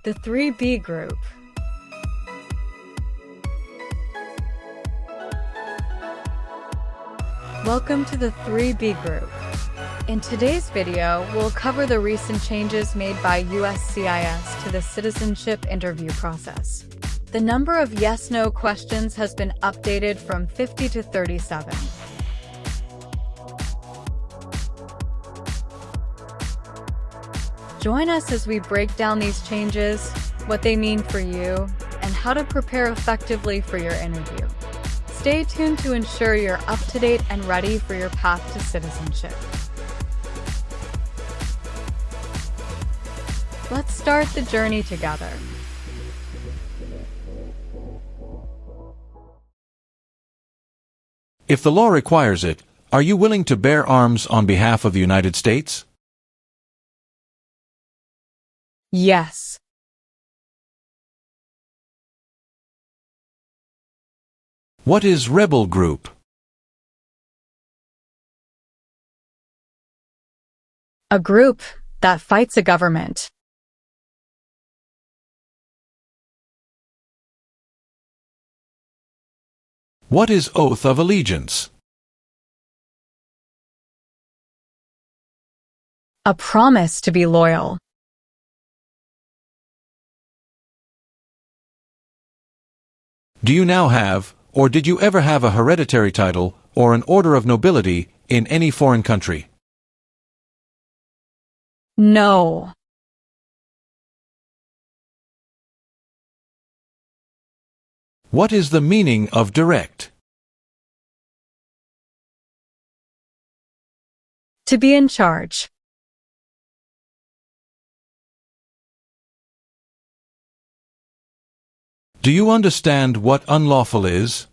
The 3B group. Welcome to the 3B group. In today's video, we'll cover the recent changes made by USCIS to the citizenship interview process. The number of yes-no questions has been updated from 50 to 37. Join us as we break down these changes, what they mean for you, and how to prepare effectively for your interview. Stay tuned to ensure you're up to date and ready for your path to citizenship. Let's start the journey together. If the law requires it, are you willing to bear arms on behalf of the United States? Yes. What is rebel group? A group that fights a government. What is oath of allegiance? A promise to be loyal. Do you now have, or did you ever have a hereditary title or an order of nobility in any foreign country? No. What is the meaning of direct? To be in charge. Do you understand what unlawful is?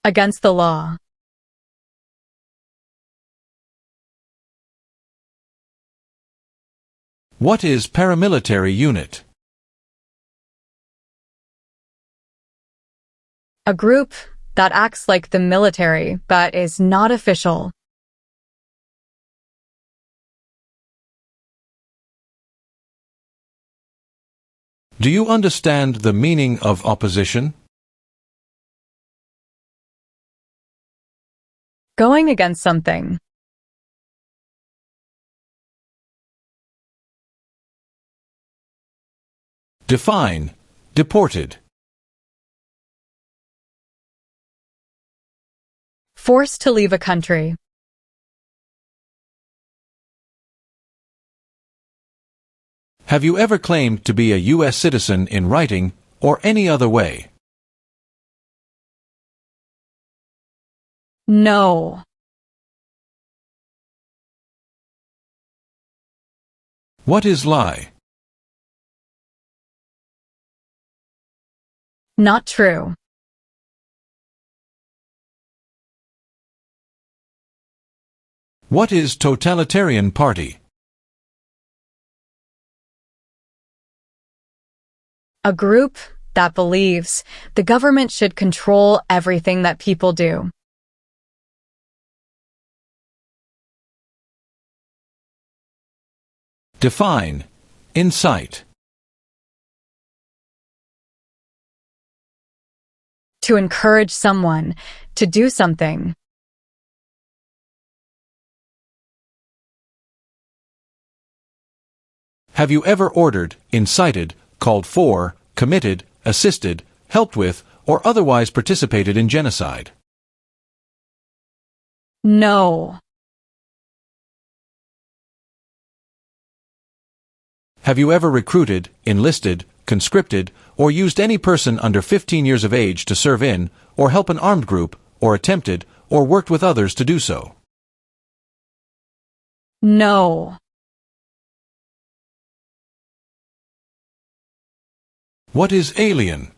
Against the law. What is paramilitary unit? A group that acts like the military but is not official. Do you understand the meaning of opposition? Going against something. Define. Deported. Forced to leave a country. Have you ever claimed to be a US citizen in writing or any other way? No. What is lie? Not true. What is totalitarian party? A group that believes the government should control everything that people do. Define. Incite. To encourage someone to do something. Have you ever ordered, incited, called for, committed, assisted, helped with, or otherwise participated in genocide? No. Have you ever recruited, enlisted, conscripted, or used any person under 15 years of age to serve in, or help an armed group, or attempted, or worked with others to do so? No. What is alien?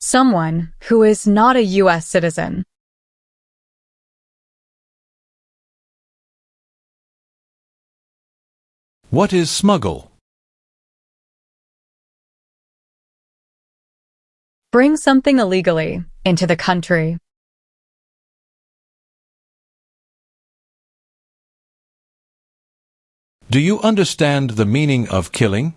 Someone who is not a US citizen. What is smuggle? Bring something illegally into the country. Do you understand the meaning of killing?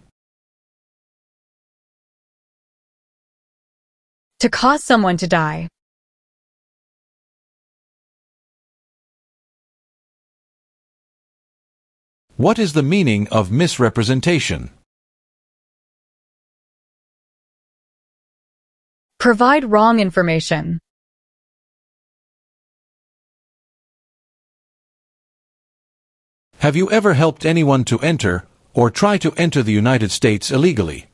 To cause someone to die. What is the meaning of misrepresentation? Provide wrong information. Have you ever helped anyone to enter or try to enter the United States illegally?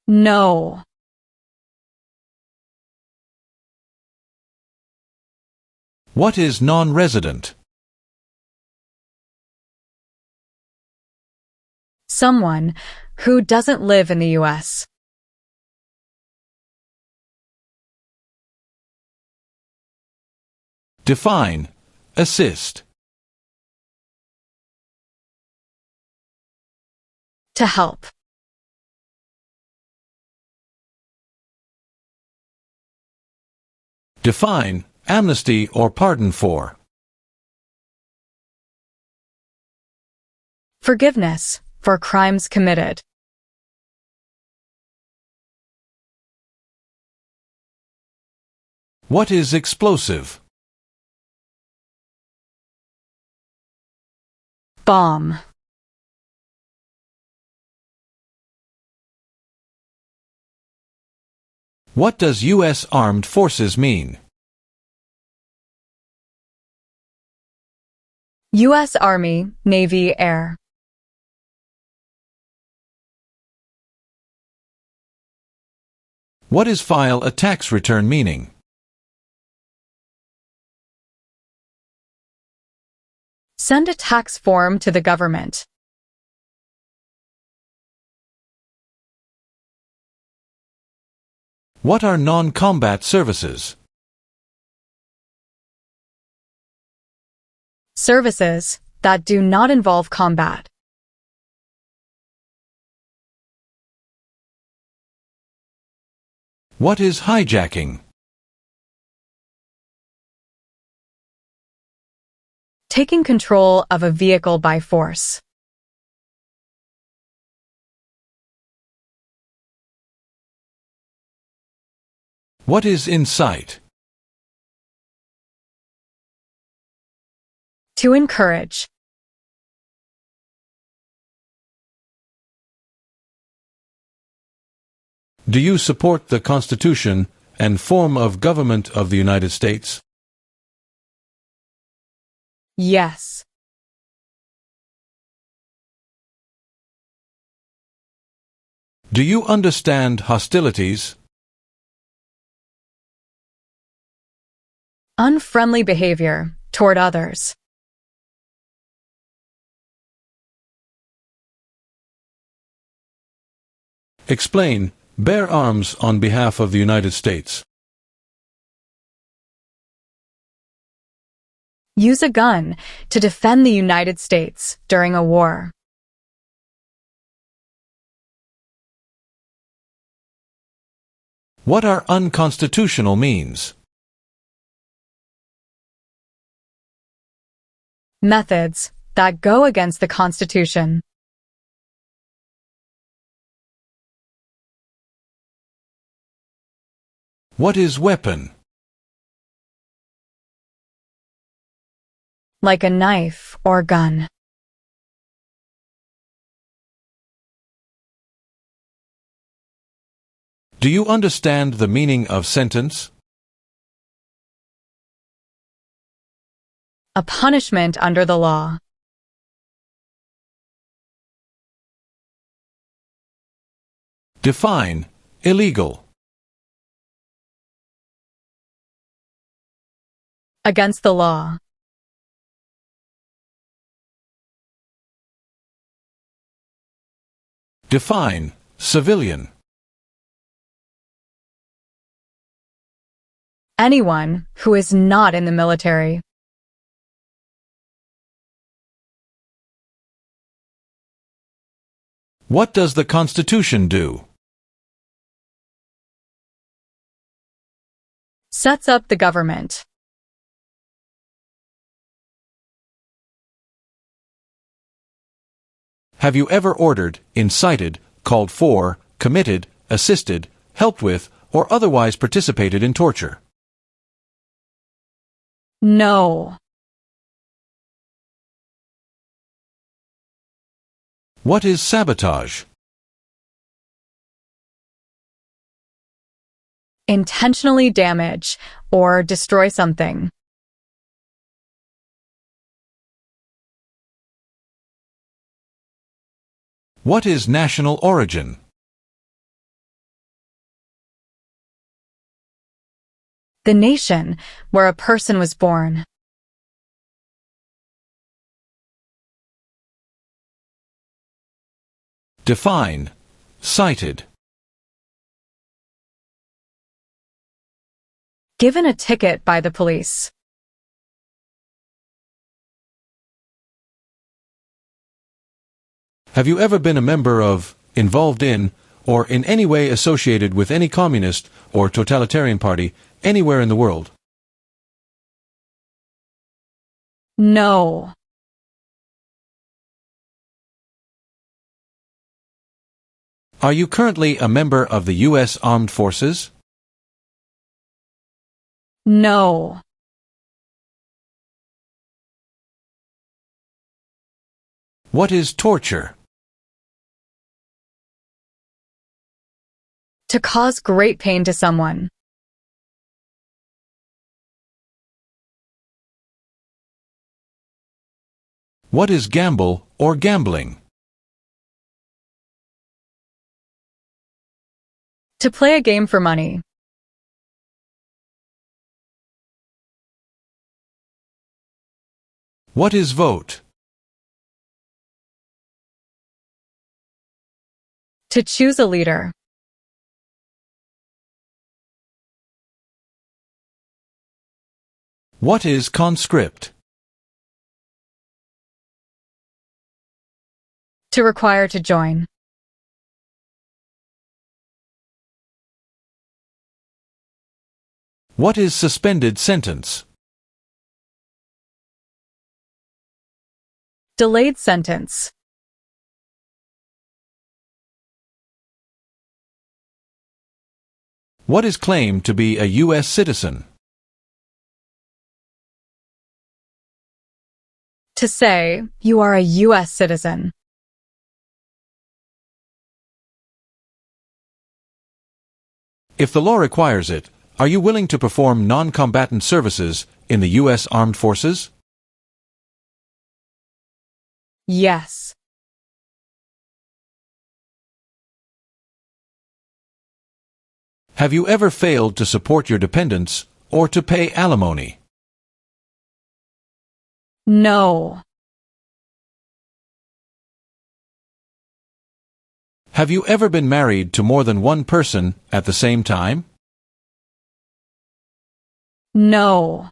No. What is non-resident? Someone who doesn't live in the U.S. Define. Assist. To help. Define. Amnesty or pardon for. Forgiveness for crimes committed. What is explosive? Bomb. What does U.S. Armed Forces mean? U.S. Army, Navy, Air. What is file a tax return meaning? Send a tax form to the government. What are non-combat services? Services that do not involve combat. What is hijacking? Taking control of a vehicle by force. What is incite? To encourage. Do you support the Constitution and form of government of the United States? Yes. Do you understand hostilities? Unfriendly behavior toward others. Explain. Bear arms on behalf of the United States. Use a gun to defend the United States during a war. What are unconstitutional means? Methods that go against the Constitution. What is weapon? Like a knife or gun. Do you understand the meaning of sentence? A punishment under the law. Define. Illegal. Against the law. Define. Civilian. Anyone who is not in the military. What does the Constitution do? Sets up the government. Have you ever ordered, incited, called for, committed, assisted, helped with, or otherwise participated in torture? No. What is sabotage? Intentionally damage or destroy something. What is national origin? The nation where a person was born. Define. Cited. Given a ticket by the police. Have you ever been a member of, involved in, or in any way associated with any communist or totalitarian party anywhere in the world? No. Are you currently a member of the U.S. Armed Forces? No. What is torture? To cause great pain to someone. What is gamble or gambling? To play a game for money. What is vote? To choose a leader. What is conscript? To require to join. What is suspended sentence? Delayed sentence. What is claimed to be a U.S. citizen? To say, you are a US citizen. If the law requires it, are you willing to perform non-combatant services in the U.S. Armed Forces? Yes. Have you ever failed to support your dependents or to pay alimony? No. Have you ever been married to more than one person at the same time? No.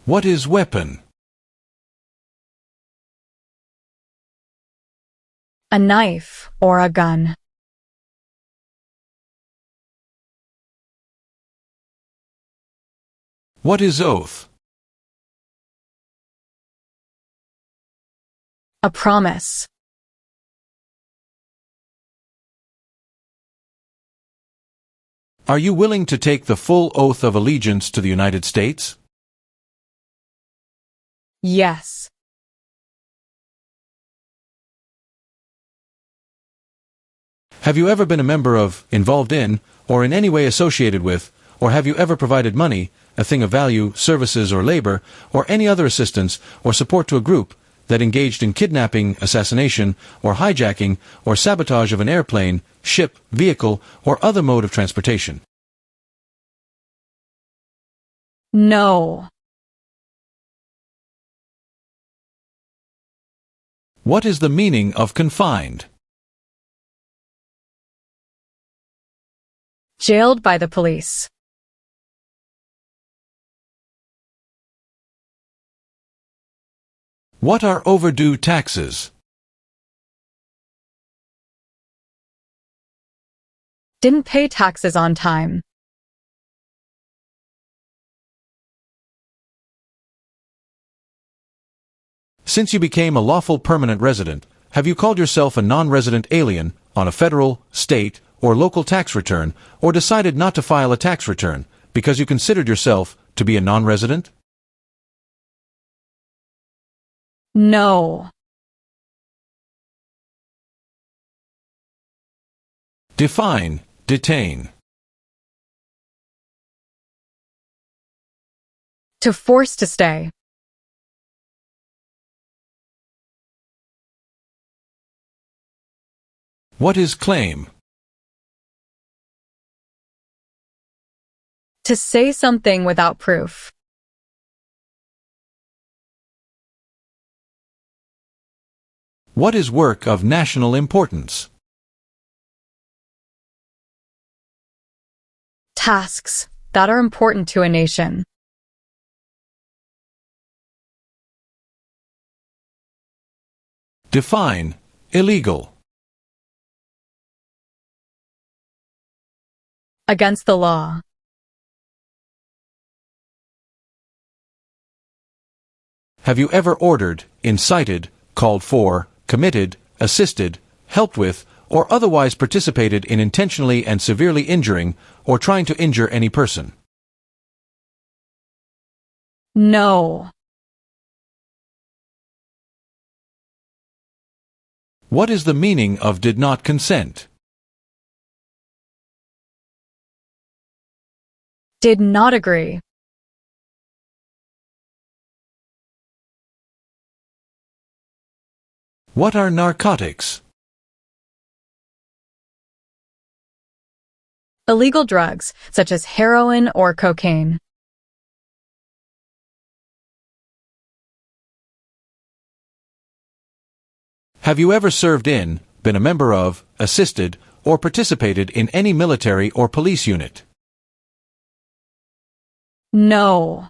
What is weapon? A knife or a gun. What is oath? A promise. Are you willing to take the full oath of allegiance to the United States? Yes. Have you ever been a member of, involved in, or in any way associated with, or have you ever provided money, a thing of value, services or labor, or any other assistance or support to a group that engaged in kidnapping, assassination, or hijacking, or sabotage of an airplane, ship, vehicle, or other mode of transportation? No. What is the meaning of confined? Jailed by the police. What are overdue taxes? Didn't pay taxes on time. Since you became a lawful permanent resident, have you called yourself a non-resident alien on a federal, state, or local tax return, or decided not to file a tax return because you considered yourself to be a non-resident? No. Define, detain. To force to stay. What is claim? To say something without proof. What is work of national importance? Tasks that are important to a nation. Define, illegal. Against the law. Have you ever ordered, incited, called for, committed, assisted, helped with, or otherwise participated in intentionally and severely injuring or trying to injure any person? No. What is the meaning of did not consent? Did not agree. What are narcotics? Illegal drugs, such as heroin or cocaine. Have you ever served in, been a member of, assisted, or participated in any military or police unit? No.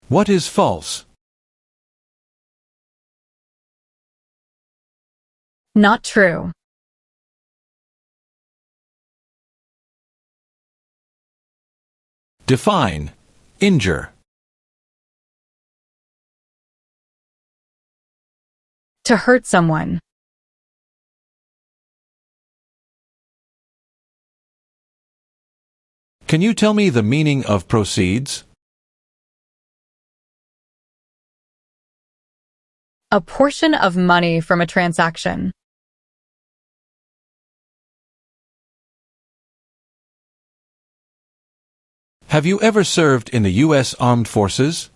What is false? Not true. Define, injure. To hurt someone. Can you tell me the meaning of proceeds? A portion of money from a transaction. Have you ever served in the U.S. Armed Forces?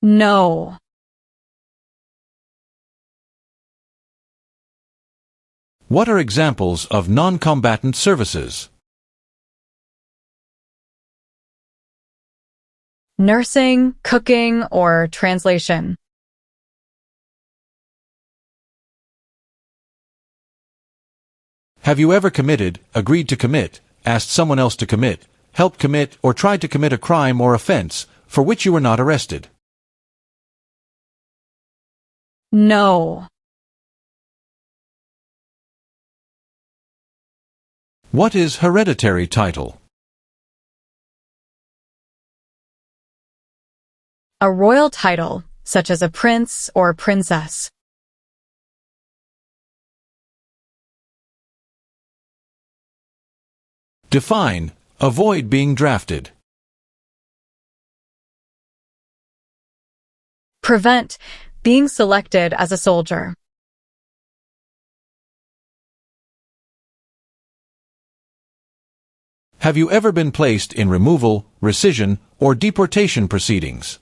No. What are examples of non-combatant services? Nursing, cooking, or translation. Have you ever committed, agreed to commit, asked someone else to commit, helped commit, or tried to commit a crime or offense for which you were not arrested? No. What is hereditary title? A royal title, such as a prince or princess. Define, avoid being drafted. Prevent being selected as a soldier. Have you ever been placed in removal, rescission, or deportation proceedings?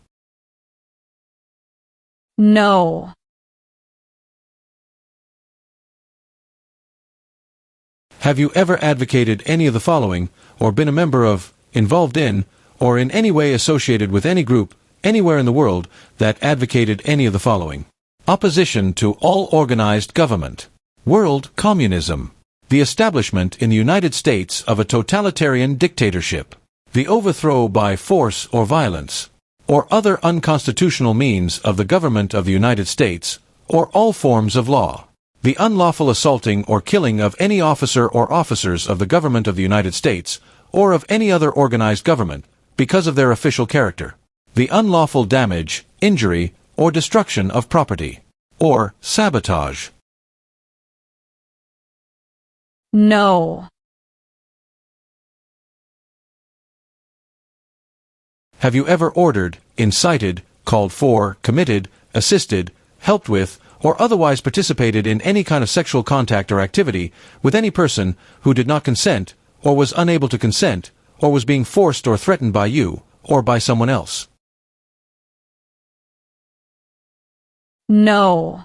No. Have you ever advocated any of the following, or been a member of, involved in, or in any way associated with any group, anywhere in the world, that advocated any of the following? Opposition to all organized government. World communism. The establishment in the United States of a totalitarian dictatorship. The overthrow by force or violence, or other unconstitutional means of the government of the United States, or all forms of law. The unlawful assaulting or killing of any officer or officers of the government of the United States, or of any other organized government, because of their official character. The unlawful damage, injury, or destruction of property, or sabotage. No. Have you ever ordered, incited, called for, committed, assisted, helped with, or otherwise participated in any kind of sexual contact or activity with any person who did not consent, or was unable to consent, or was being forced or threatened by you, or by someone else? No.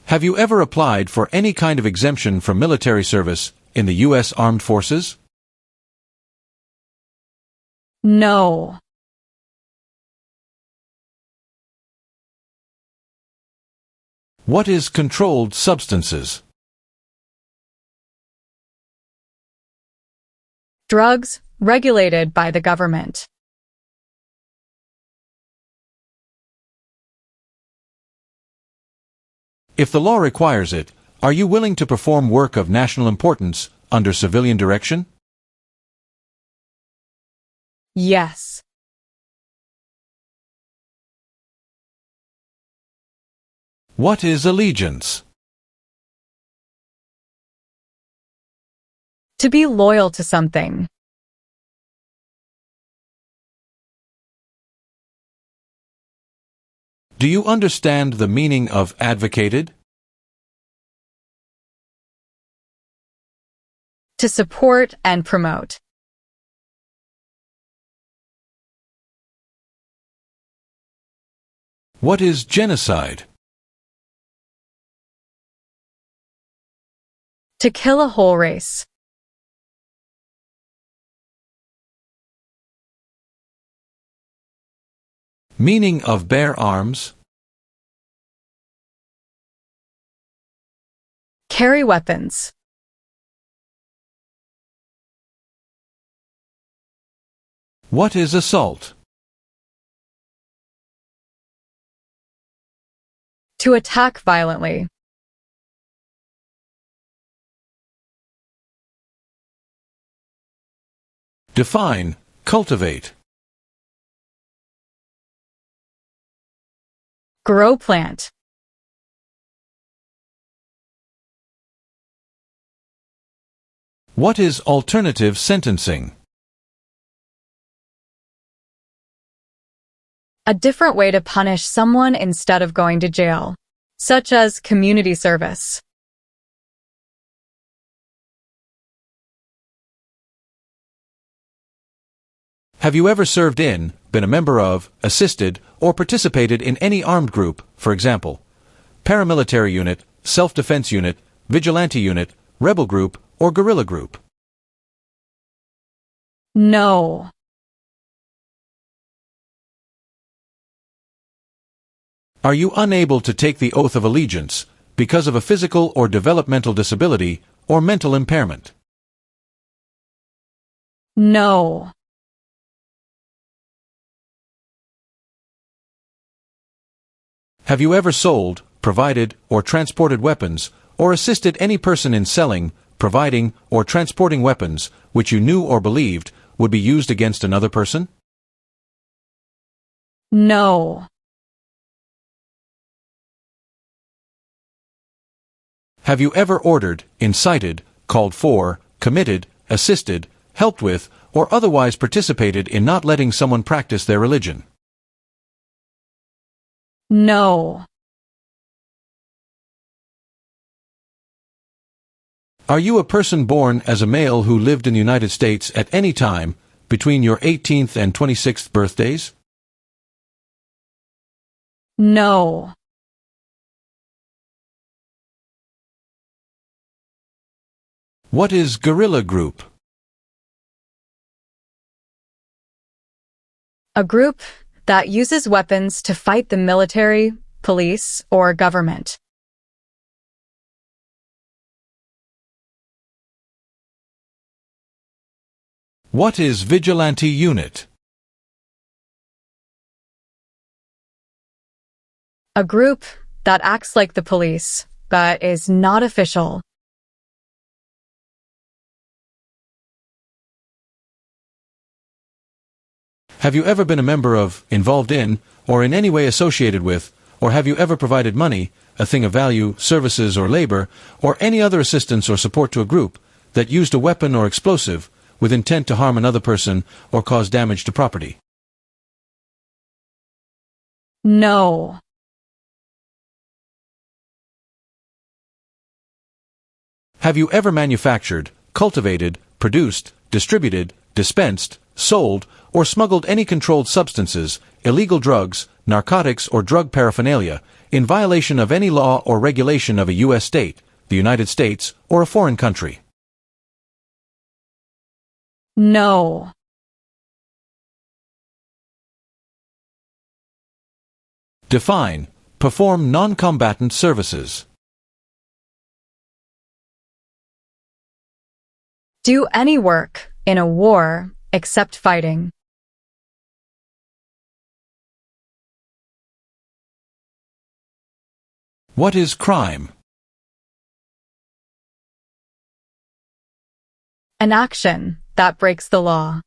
Have you ever applied for any kind of exemption from military service in the U.S. Armed Forces? No. What is controlled substances? Drugs regulated by the government. If the law requires it, are you willing to perform work of national importance under civilian direction? Yes. What is allegiance? To be loyal to something. Do you understand the meaning of advocated? To support and promote. What is genocide? To kill a whole race. Meaning of bear arms? Carry weapons. What is assault? To attack violently. Define, cultivate. Grow plant. What is alternative sentencing? A different way to punish someone instead of going to jail, such as community service. Have you ever served in, been a member of, assisted, or participated in any armed group, for example, paramilitary unit, self-defense unit, vigilante unit, rebel group, or guerrilla group? No. Are you unable to take the oath of allegiance because of a physical or developmental disability or mental impairment? No. Have you ever sold, provided, or transported weapons, or assisted any person in selling, providing, or transporting weapons which you knew or believed would be used against another person? No. Have you ever ordered, incited, called for, committed, assisted, helped with, or otherwise participated in not letting someone practice their religion? No. Are you a person born as a male who lived in the United States at any time between your 18th and 26th birthdays? No. What is guerrilla group? A group that uses weapons to fight the military, police, or government. What is vigilante unit? A group that acts like the police, but is not official. Have you ever been a member of, involved in, or in any way associated with, or have you ever provided money, a thing of value, services or labor, or any other assistance or support to a group that used a weapon or explosive with intent to harm another person or cause damage to property? No. Have you ever manufactured, cultivated, produced, distributed, dispensed, sold, or smuggled any controlled substances, illegal drugs, narcotics or drug paraphernalia, in violation of any law or regulation of a U.S. state, the United States, or a foreign country? No. Define. Perform non-combatant services. Do any work in a war except fighting. What is crime? An action that breaks the law.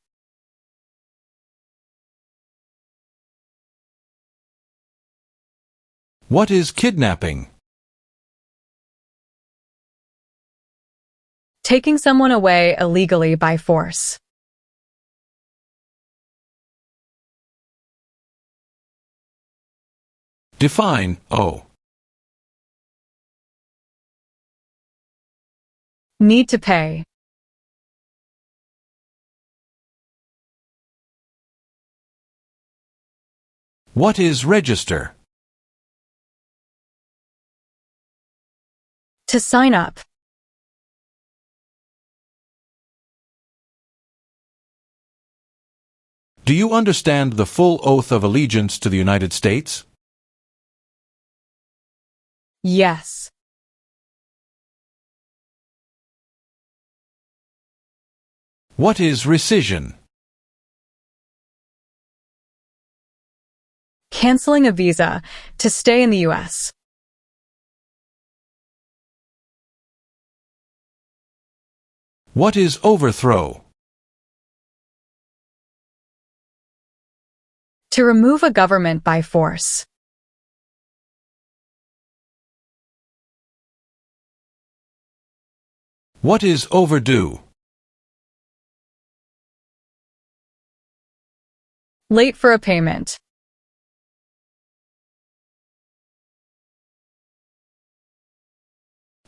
What is kidnapping? Taking someone away illegally by force. Define. O. Need to pay. What is register? To sign up. Do you understand the full oath of allegiance to the United States? Yes. What is rescission? Canceling a visa to stay in the U.S. What is overthrow? To remove a government by force. What is overdue? Late for a payment.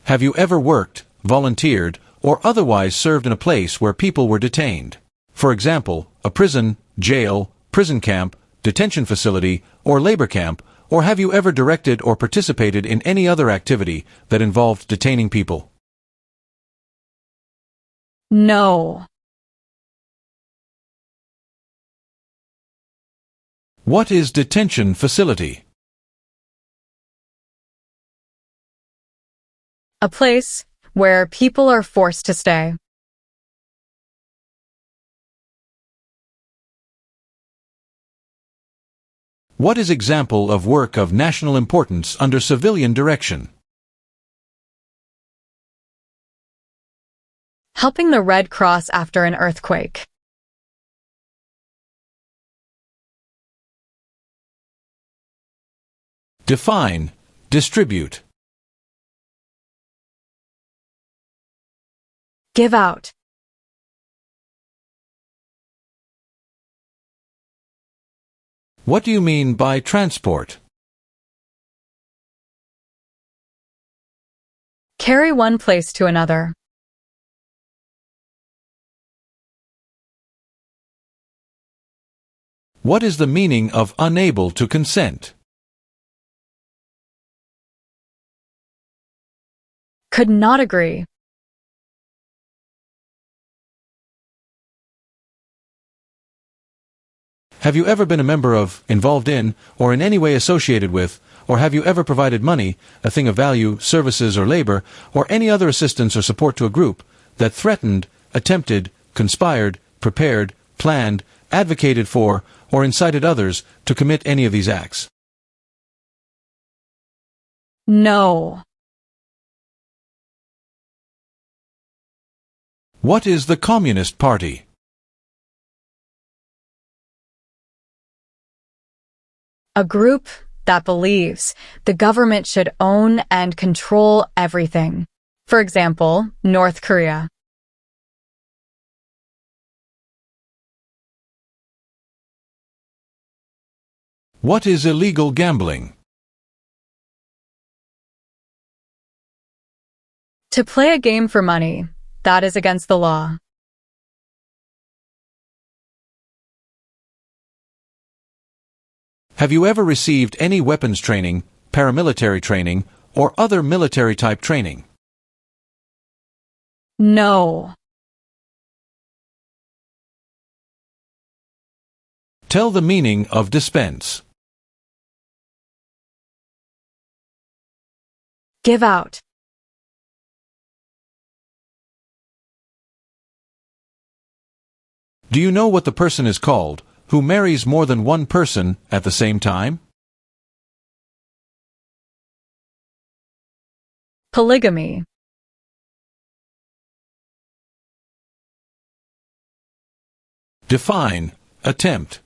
Have you ever worked, volunteered, or otherwise served in a place where people were detained? For example, a prison, jail, prison camp, detention facility, or labor camp, or have you ever directed or participated in any other activity that involved detaining people? No. What is detention facility? A place where people are forced to stay. What is example of work of national importance under civilian direction? Helping the Red Cross after an earthquake. Define. Distribute. Give out. What do you mean by transport? Carry one place to another. What is the meaning of unable to consent? Could not agree. Have you ever been a member of, involved in, or in any way associated with, or have you ever provided money, a thing of value, services or labor, or any other assistance or support to a group that threatened, attempted, conspired, prepared, planned, advocated for, or incited others to commit any of these acts? No. What is the Communist Party? A group that believes the government should own and control everything. For example, North Korea. What is illegal gambling? To play a game for money, that is against the law. Have you ever received any weapons training, paramilitary training, or other military-type training? No. Tell the meaning of dispense. Give out. Do you know what the person is called who marries more than one person at the same time? Polygamy. Define attempt.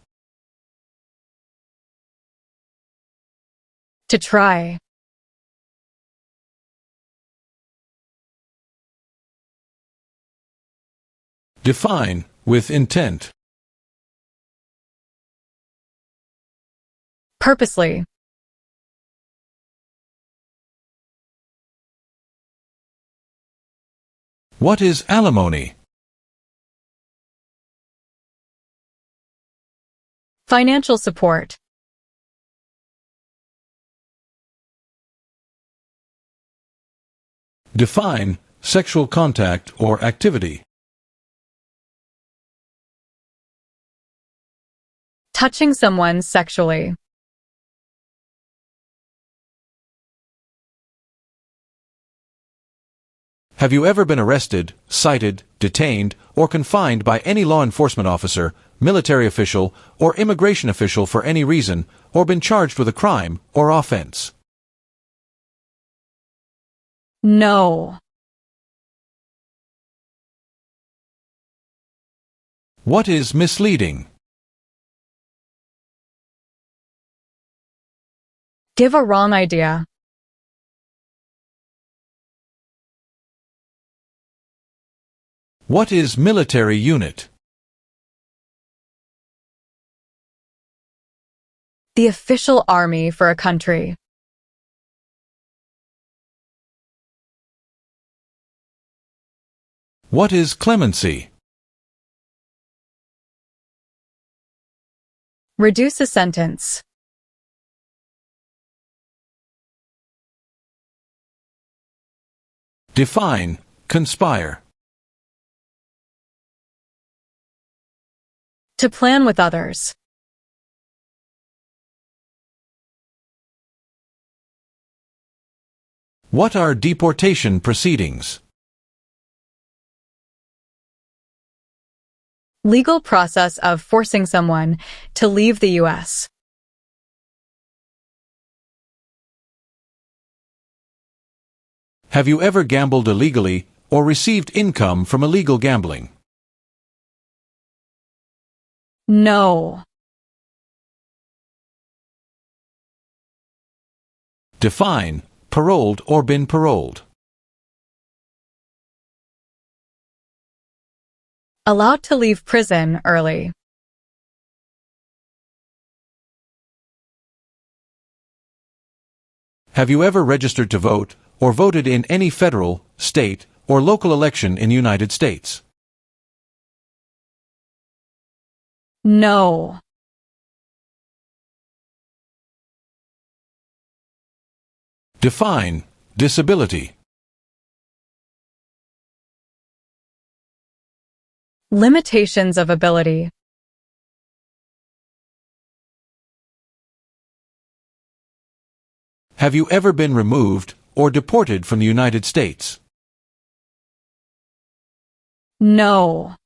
To try. Define with intent. Purposely. What is alimony? Financial support. Define sexual contact or activity. Touching someone sexually. Have you ever been arrested, cited, detained, or confined by any law enforcement officer, military official, or immigration official for any reason, or been charged with a crime or offense? No. What is misleading? Give a wrong idea. What is military unit? The official army for a country. What is clemency? Reduce a sentence. Define conspire. To plan with others. What are deportation proceedings? Legal process of forcing someone to leave the U.S. Have you ever gambled illegally or received income from illegal gambling? No. Define paroled or been paroled. Allowed to leave prison early. Have you ever registered to vote or voted in any federal, state, or local election in the United States? No. Define disability. Limitations of ability. Have you ever been removed or deported from the United States? No.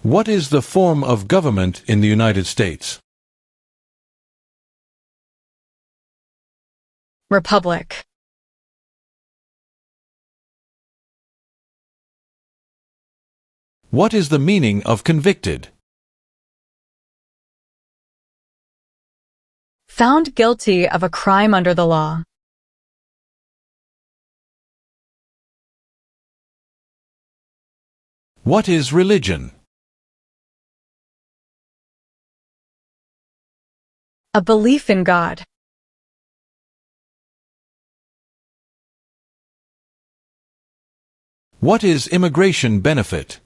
What is the form of government in the United States? Republic. What is the meaning of convicted? Found guilty of a crime under the law. What is religion? A belief in God. What is immigration benefit?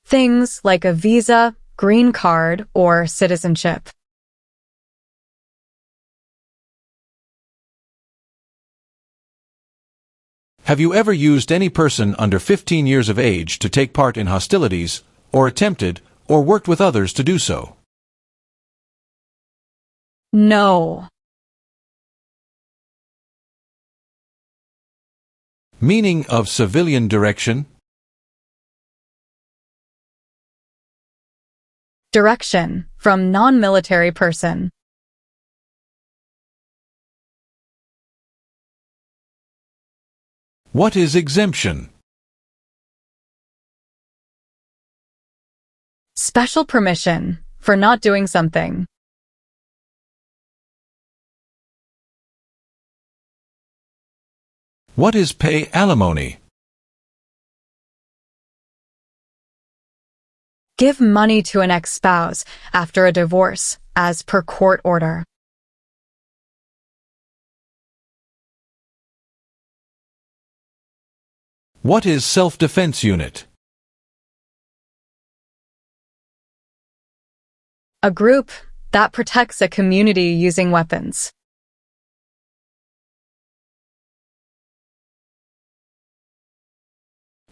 Things like a visa, green card, or citizenship. Have you ever used any person under 15 years of age to take part in hostilities, or attempted, or worked with others to do so? No. Meaning of civilian direction? Direction, from non-military person. What is exemption? Special permission, for not doing something. What is pay alimony? Give money to an ex-spouse after a divorce, as per court order. What is self-defense unit? A group that protects a community using weapons.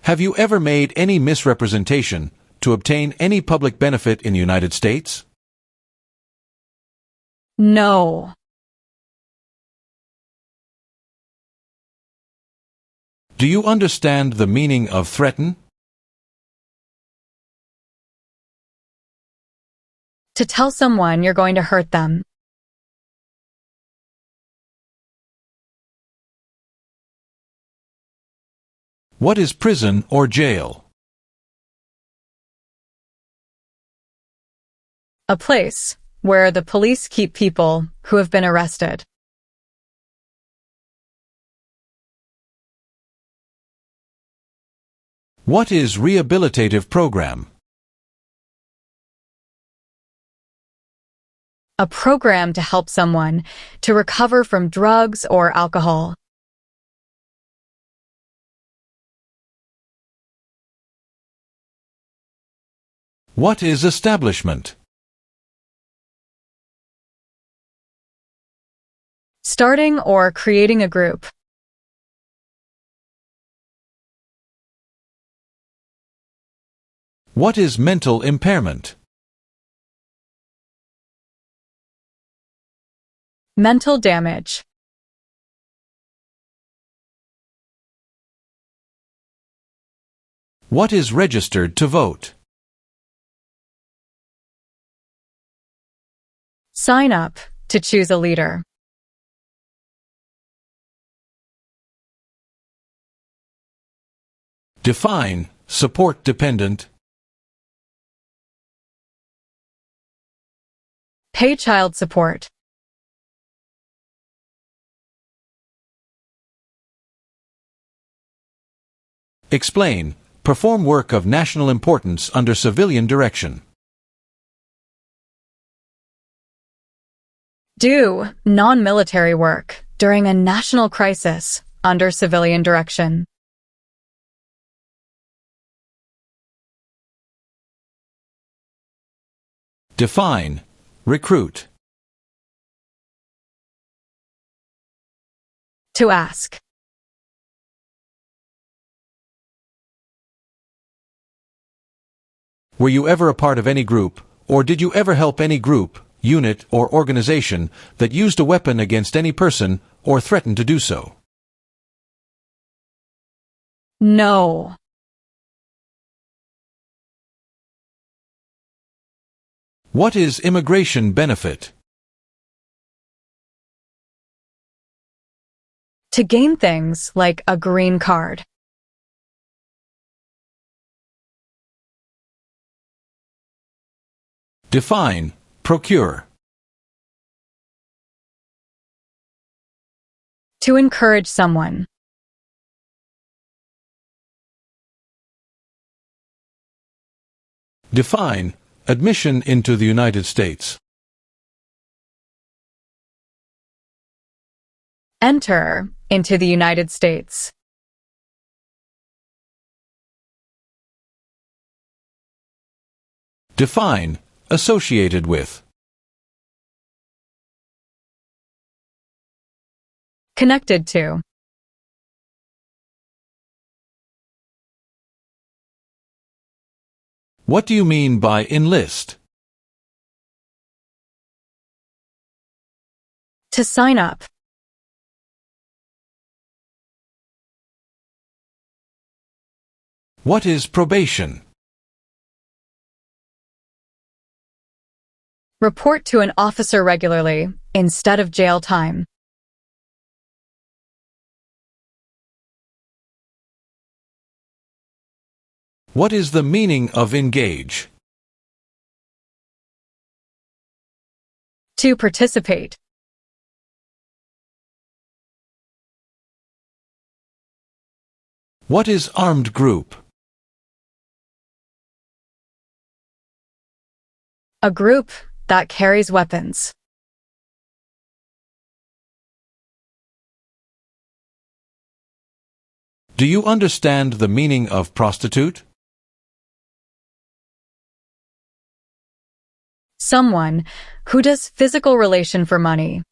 Have you ever made any misrepresentation to obtain any public benefit in the United States? No. Do you understand the meaning of threaten? To tell someone you're going to hurt them. What is prison or jail? A place where the police keep people who have been arrested. What is rehabilitative program? A program to help someone to recover from drugs or alcohol. What is establishment? Starting or creating a group. What is mental impairment? Mental damage. What is registered to vote? Sign up to choose a leader. Define support dependent. Pay child support. Explain. Perform work of national importance under civilian direction. Do non-military work during a national crisis under civilian direction. Define. Recruit. To ask. Were you ever a part of any group, or did you ever help any group, unit, or organization that used a weapon against any person or threatened to do so? No. What is immigration benefit? to gain things like a green card. Define, procure. To encourage someone. Define, admission into the United States. Enter into the United States. Define, associated with. Connected to. What do you mean by enlist? To sign up. What is probation? Report to an officer regularly, instead of jail time. What is the meaning of engage? To participate. What is armed group? A group that carries weapons. Do you understand the meaning of prostitute? Someone who does physical relation for money.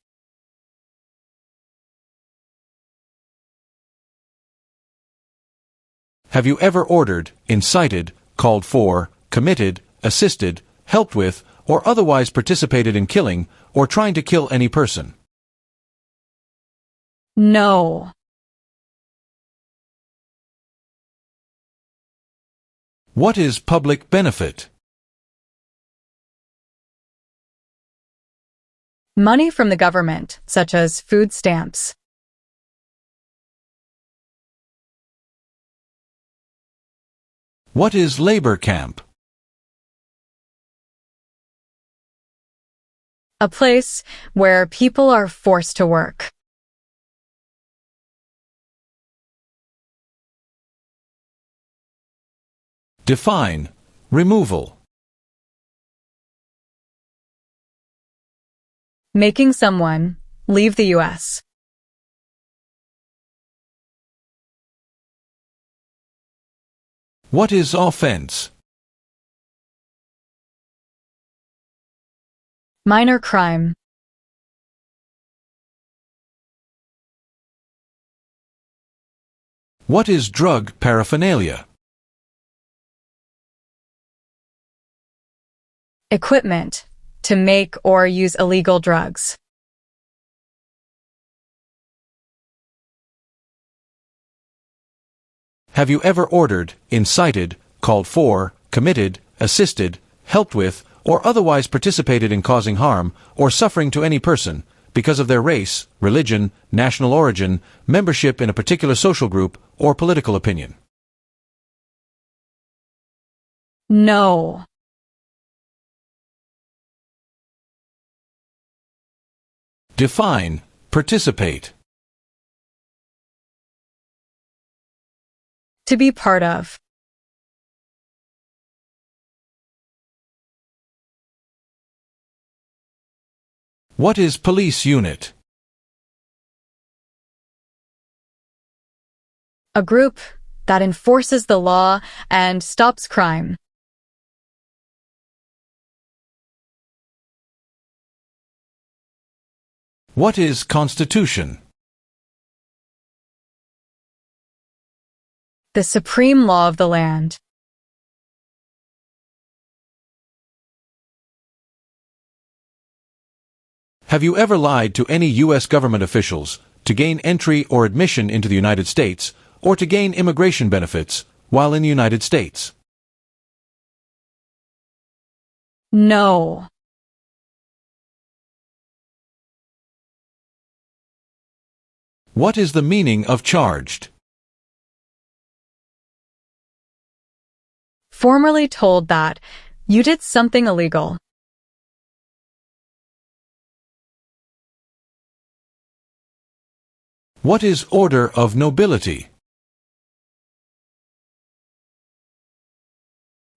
Have you ever ordered, incited, called for, committed, assisted, helped with, or otherwise participated in killing, or trying to kill any person? No. What is public benefit? Money from the government, such as food stamps. What is labor camp? A place where people are forced to work. Define, removal. Making someone leave the U.S. What is offense? Minor crime. What is drug paraphernalia? Equipment to make or use illegal drugs. Have you ever ordered, incited, called for, committed, assisted, helped with, or otherwise participated in causing harm or suffering to any person because of their race, religion, national origin, membership in a particular social group, or political opinion? No. Define, participate. To be part of. What is police unit? A group that enforces the law and stops crime. What is constitution? The supreme law of the land. Have you ever lied to any U.S. government officials to gain entry or admission into the United States or to gain immigration benefits while in the United States? No. What is the meaning of charged? Formerly told that you did something illegal. What is order of nobility?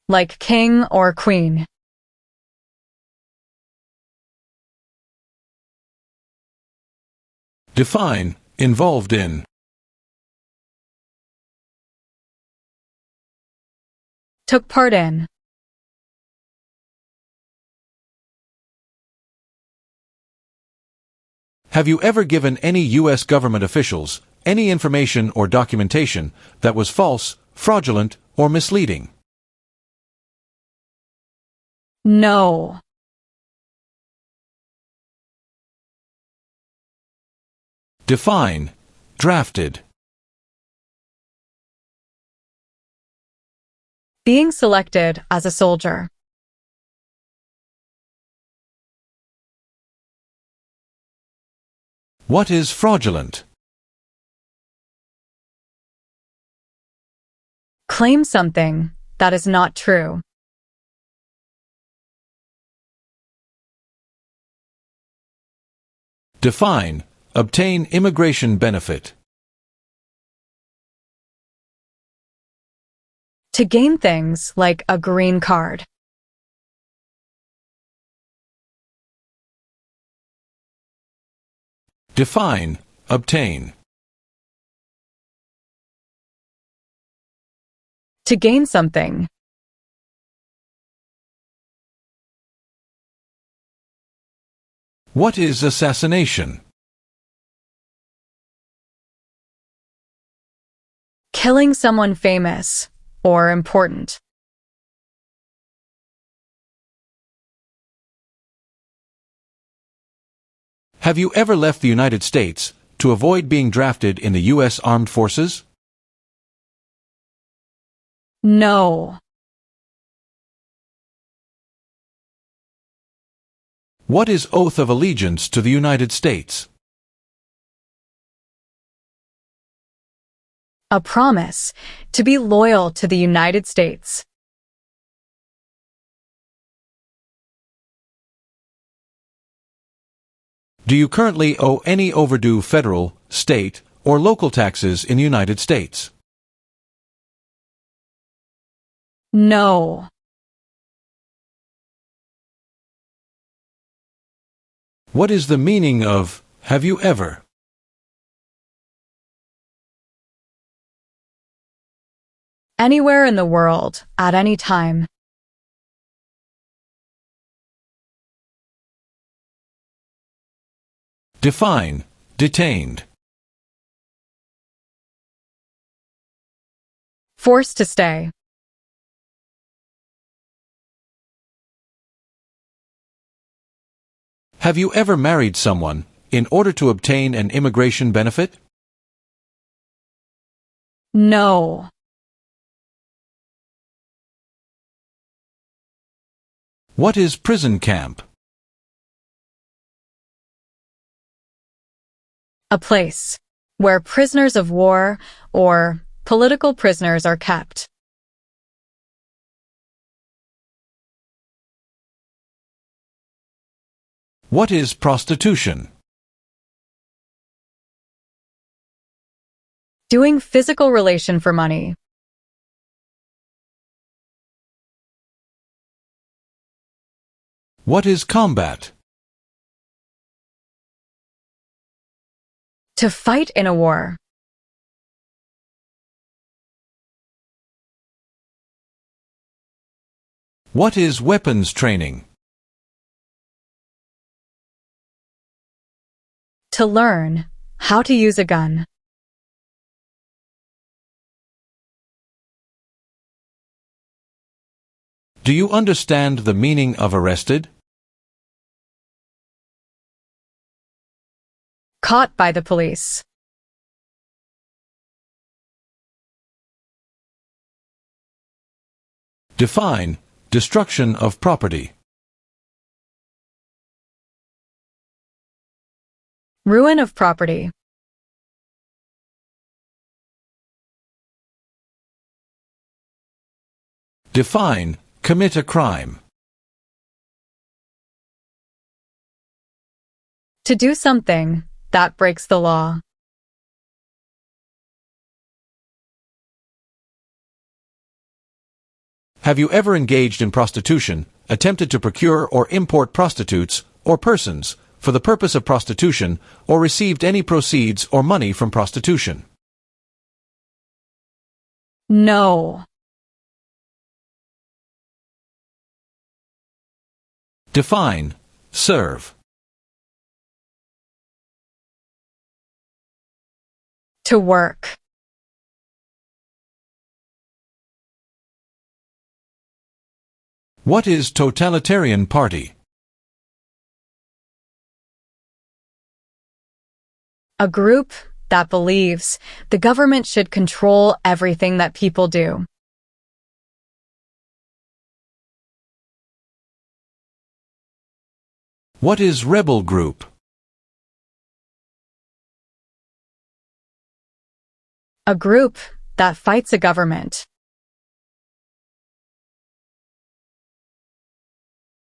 Like king or queen. Define involved in. Took part in. Have you ever given any U.S. government officials any information or documentation that was false, fraudulent, or misleading? No. Define drafted. Being selected as a soldier. What is fraudulent? Claim something that is not true. Define obtain immigration benefit. To gain things like a green card. Define obtain. To gain something. What is assassination? Killing someone famous or important. Have you ever left the United States to avoid being drafted in the U.S. Armed Forces? No. What is oath of allegiance to the United States? A promise to be loyal to the United States. Do you currently owe any overdue federal, state, or local taxes in the United States? No. What is the meaning of have you ever? Anywhere in the world, at any time. Define detained. Forced to stay. Have you ever married someone in order to obtain an immigration benefit? No. What is prison camp? A place where prisoners of war or political prisoners are kept. What is prostitution? Doing physical relation for money. What is combat? To fight in a war. What is weapons training? To learn how to use a gun. Do you understand the meaning of arrested? Caught by the police. Define destruction of property. Ruin of property. Define, commit a crime. To do something that breaks the law. Have you ever engaged in prostitution, attempted to procure or import prostitutes or persons for the purpose of prostitution, or received any proceeds or money from prostitution? No. Define, serve. To work. What is totalitarian party? A group that believes the government should control everything that people do. What is rebel group? A group that fights a government.